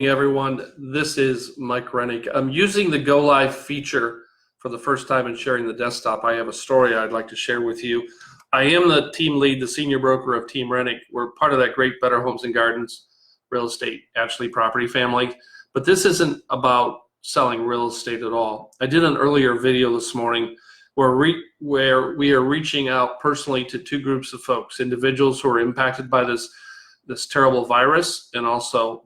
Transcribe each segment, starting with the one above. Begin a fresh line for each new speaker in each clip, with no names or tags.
Everyone, this is Mike Rennick. I'm using the Go Live feature for the first time and sharing the desktop. I have a story I'd like to share with you. I am the team lead, the senior broker of Team Rennick. We're part of that great Better Homes and Gardens real estate, actually property family. But this isn't about selling real estate at all. I did an earlier video this morning where we are reaching out personally to two groups of folks, individuals who are impacted by this terrible virus, and also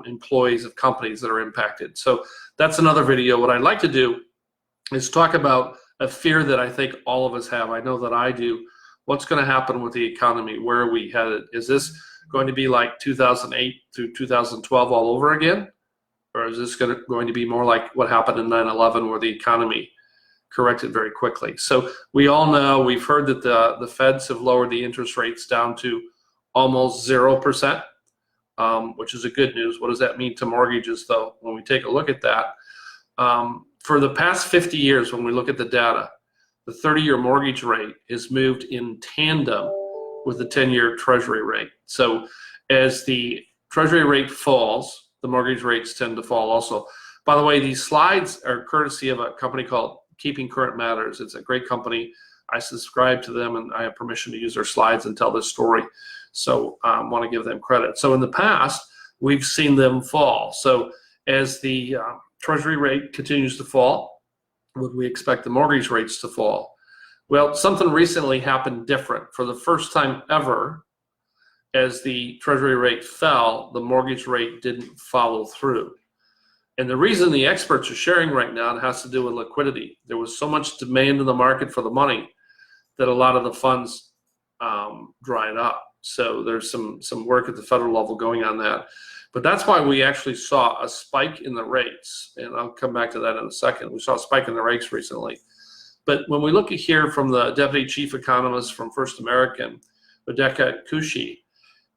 employees of companies that are impacted. So that's another video. What I'd like to do is talk about a fear that I think all of us have. I know that I do. What's going to happen with the economy? Where are we headed? Is this going to be like 2008 through 2012 all over again? Or is this going to be more like what happened in 9/11, where the economy corrected very quickly? So we all know, we've heard that the feds have lowered the interest rates down to almost 0%. Which is a good news. What does that mean to mortgages, though? When we take a look at that, for the past 50 years, when we look at the data, the 30-year mortgage rate has moved in tandem with the 10-year Treasury rate. So as the Treasury rate falls, the mortgage rates tend to fall also. By the way, these slides are courtesy of a company called Keeping Current Matters. It's a great company. I subscribe to them, and I have permission to use their slides and tell this story. So I want to give them credit. So in the past, we've seen them fall. So as the Treasury rate continues to fall, would we expect the mortgage rates to fall? Well, something recently happened different. For the first time ever, as the Treasury rate fell, the mortgage rate didn't follow through. And the reason the experts are sharing right now, it has to do with liquidity. There was so much demand in the market for the money that a lot of the funds dried up. So there's some work at the federal level going on that. But that's why we actually saw a spike in the rates. And I'll come back to that in a second. We saw a spike in the rates recently. But when we look at here from the Deputy Chief Economist from First American, Rebecca Kushi,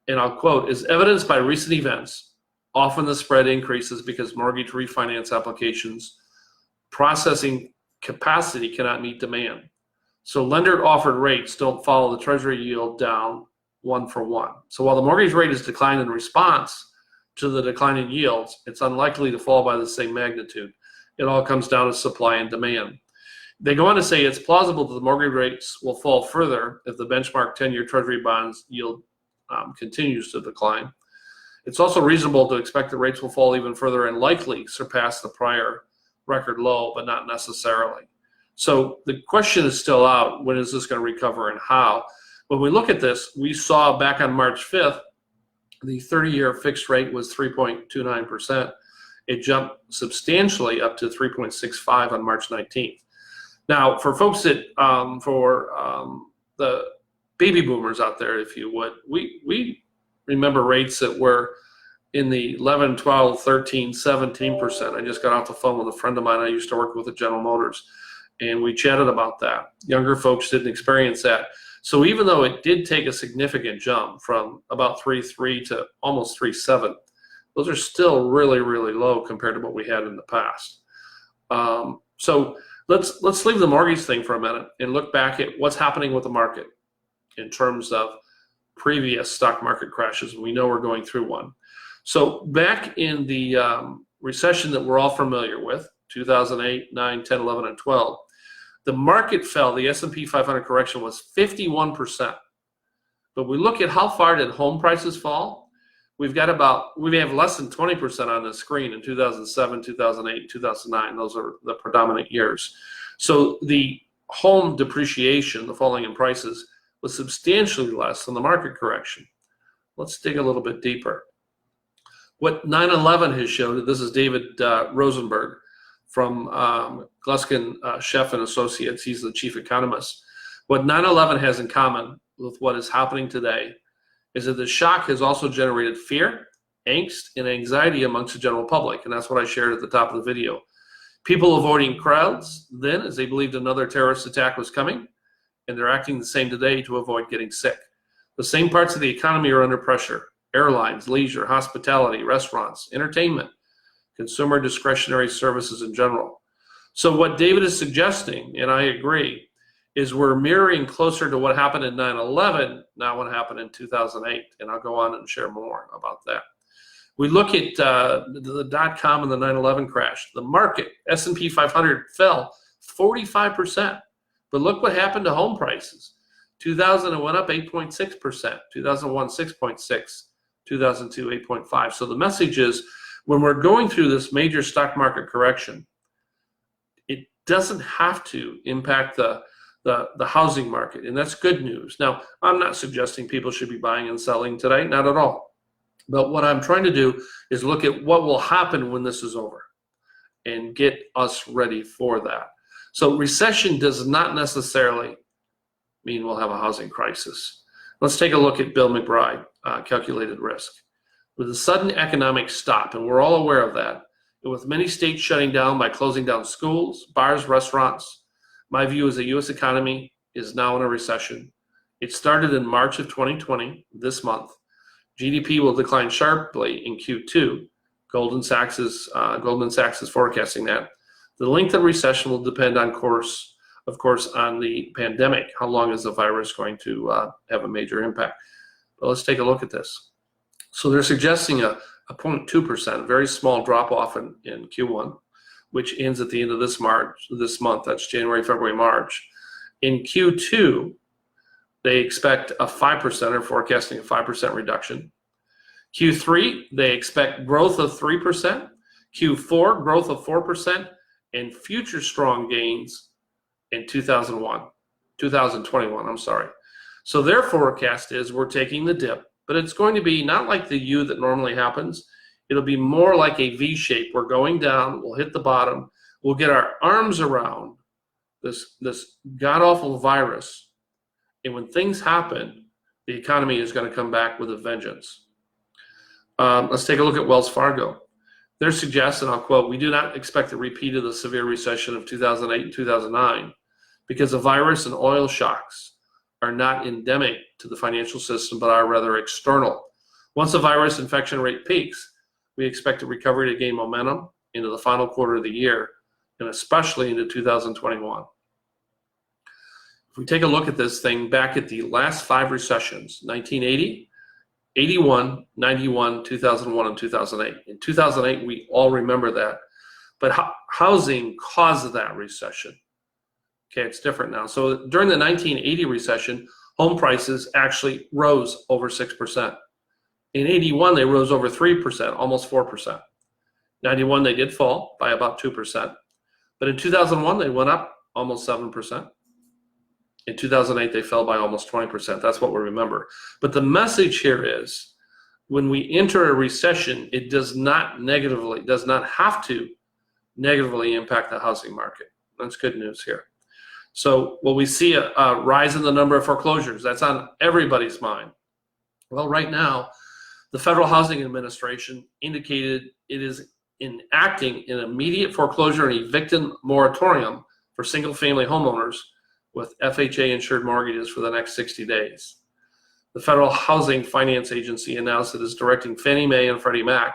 and I'll quote, "As evidenced by recent events, often the spread increases because mortgage refinance applications processing capacity cannot meet demand. So lender offered rates don't follow the Treasury yield down one for one. So while the mortgage rate has declined in response to the decline in yields, it's unlikely to fall by the same magnitude. It all comes down to supply and demand." They go on to say it's plausible that the mortgage rates will fall further if the benchmark 10-year Treasury bonds yield continues to decline. It's also reasonable to expect the rates will fall even further and likely surpass the prior record low, but not necessarily. So the question is still out, when is this going to recover and how? When we look at this, we saw back on March 5th, the 30-year fixed rate was 3.29%. It jumped substantially up to 3.65 on March 19th. Now, for folks that, the baby boomers out there, if you would, we remember rates that were in the 11, 12, 13, 17%. I just got off the phone with a friend of mine. I used to work with at General Motors, and we chatted about that. Younger folks didn't experience that. So even though it did take a significant jump from about 3.3 to almost 3.7, those are still really, really low compared to what we had in the past. So let's leave the mortgage thing for a minute and look back at what's happening with the market in terms of previous stock market crashes. We know we're going through one. So back in the recession that we're all familiar with, 2008, 9, 10, 11, and 12, the market fell. The S&P 500 correction was 51%. But we look at how far did home prices fall. We have less than 20% on the screen in 2007, 2008, 2009. Those are the predominant years. So the home depreciation, the falling in prices, was substantially less than the market correction. Let's dig a little bit deeper. What 9/11 has showed, this is David Rosenberg from Gluskin Sheff and Associates. He's the chief economist. What 9/11 has in common with what is happening today is that the shock has also generated fear, angst, and anxiety amongst the general public, and that's what I shared at the top of the video. People avoiding crowds then, as they believed another terrorist attack was coming, and they're acting the same today to avoid getting sick. The same parts of the economy are under pressure: airlines, leisure, hospitality, restaurants, entertainment, consumer discretionary services in general. So what David is suggesting, and I agree, is we're mirroring closer to what happened in 9/11, not what happened in 2008. And I'll go on and share more about that. We look at the dot-com and the 9/11 crash. The market, S&P 500, fell 45%. But look what happened to home prices. 2000 it went up 8.6%, 2001 6.6, 2002 8.5. So the message is, when we're going through this major stock market correction, it doesn't have to impact the housing market, and that's good news. Now, I'm not suggesting people should be buying and selling today, not at all. But what I'm trying to do is look at what will happen when this is over and get us ready for that. So recession does not necessarily mean we'll have a housing crisis. Let's take a look at Bill McBride, calculated risk. With a sudden economic stop, and we're all aware of that, and with many states shutting down by closing down schools, bars, restaurants, my view is the U.S. economy is now in a recession. It started in March of 2020, this month. GDP will decline sharply in Q2. Goldman Sachs is forecasting that. The length of recession will depend of course, on the pandemic. How long is the virus going to have a major impact? But let's take a look at this. So they're suggesting a 0.2%, very small drop off in Q1, which ends at the end of this month. That's January, February, March. In Q2, they expect a 5%, or forecasting a 5% reduction. Q3, they expect growth of 3%. Q4, growth of 4%, and future strong gains in 2021, I'm sorry. So their forecast is we're taking the dip, but it's going to be not like the U that normally happens. It'll be more like a V shape. We're going down, we'll hit the bottom, we'll get our arms around this god-awful virus, and when things happen, the economy is going to come back with a vengeance. Let's take a look at Wells Fargo. They're suggesting, I'll quote, "We do not expect a repeat of the severe recession of 2008 and 2009 because the virus and oil shocks are not endemic to the financial system, but are rather external. Once the virus infection rate peaks, we expect a recovery to gain momentum into the final quarter of the year, and especially into 2021. If we take a look at this thing back at the last 5 recessions, 1980, 81, 91, 2001, and 2008. In 2008, we all remember that. But housing caused that recession. Okay, it's different now. So during the 1980 recession, home prices actually rose over 6%. In 81, they rose over 3%, almost 4%. 91, they did fall by about 2%. But in 2001, they went up almost 7%. In 2008, they fell by almost 20%. That's what we remember. But the message here is, when we enter a recession, it does not have to negatively impact the housing market. That's good news here. So will we see a rise in the number of foreclosures? That's on everybody's mind. Well, right now, the Federal Housing Administration indicated it is enacting an immediate foreclosure and eviction moratorium for single-family homeowners with FHA-insured mortgages for the next 60 days. The Federal Housing Finance Agency announced it is directing Fannie Mae and Freddie Mac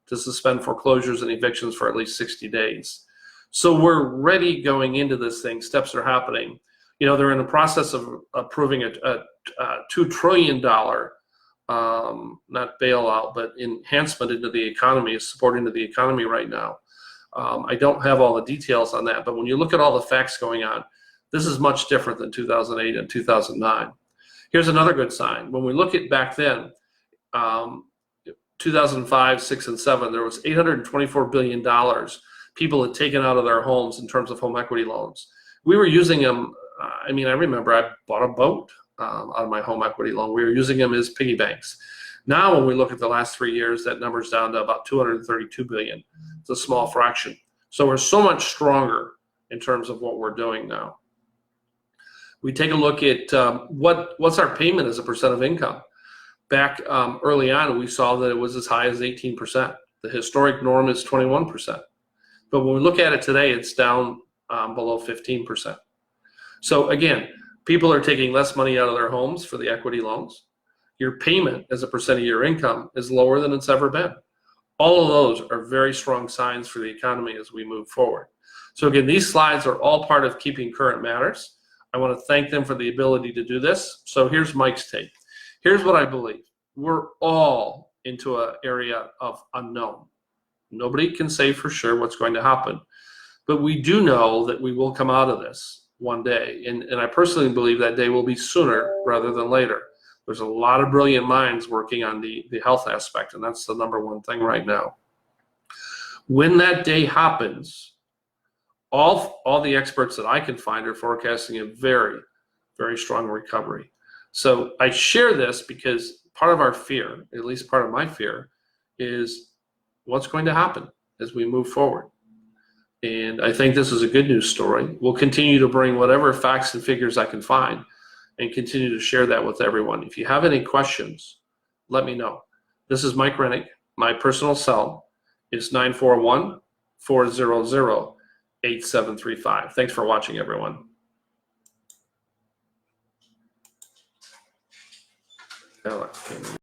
to suspend foreclosures and evictions for at least 60 days. So we're ready going into this thing. Steps are happening. You know, they're in the process of approving a $2 trillion, not bailout, but enhancement into the economy, support into the economy right now. I don't have all the details on that, but when you look at all the facts going on, this is much different than 2008 and 2009. Here's another good sign. When we look at back then, 2005, 6, and 7, there was $824 billion people had taken out of their homes in terms of home equity loans. We were using them, I remember I bought a boat out of my home equity loan. We were using them as piggy banks. Now, when we look at the last 3 years, that number's down to about $232 billion. It's a small fraction. So we're so much stronger in terms of what we're doing now. We take a look at what's our payment as a percent of income. Back early on, we saw that it was as high as 18%. The historic norm is 21%. But when we look at it today, it's down below 15%. So again, people are taking less money out of their homes for the equity loans. Your payment as a percent of your income is lower than it's ever been. All of those are very strong signs for the economy as we move forward. So again, these slides are all part of Keeping Current Matters. I want to thank them for the ability to do this. So here's Mike's take. Here's what I believe. We're all into an area of unknown. Nobody can say for sure what's going to happen, but we do know that we will come out of this one day, and I personally believe that day will be sooner rather than later. There's a lot of brilliant minds working on the health aspect, and that's the number one thing right now. When that day happens, all the experts that I can find are forecasting a very, very strong recovery. So I share this because part of our fear, at least part of my fear, is what's going to happen as we move forward. And I think this is a good news story. We'll continue to bring whatever facts and figures I can find and continue to share that with everyone. If you have any questions, let me know. This is Mike Rennick. My personal cell is 941-400-8735. Thanks for watching, everyone.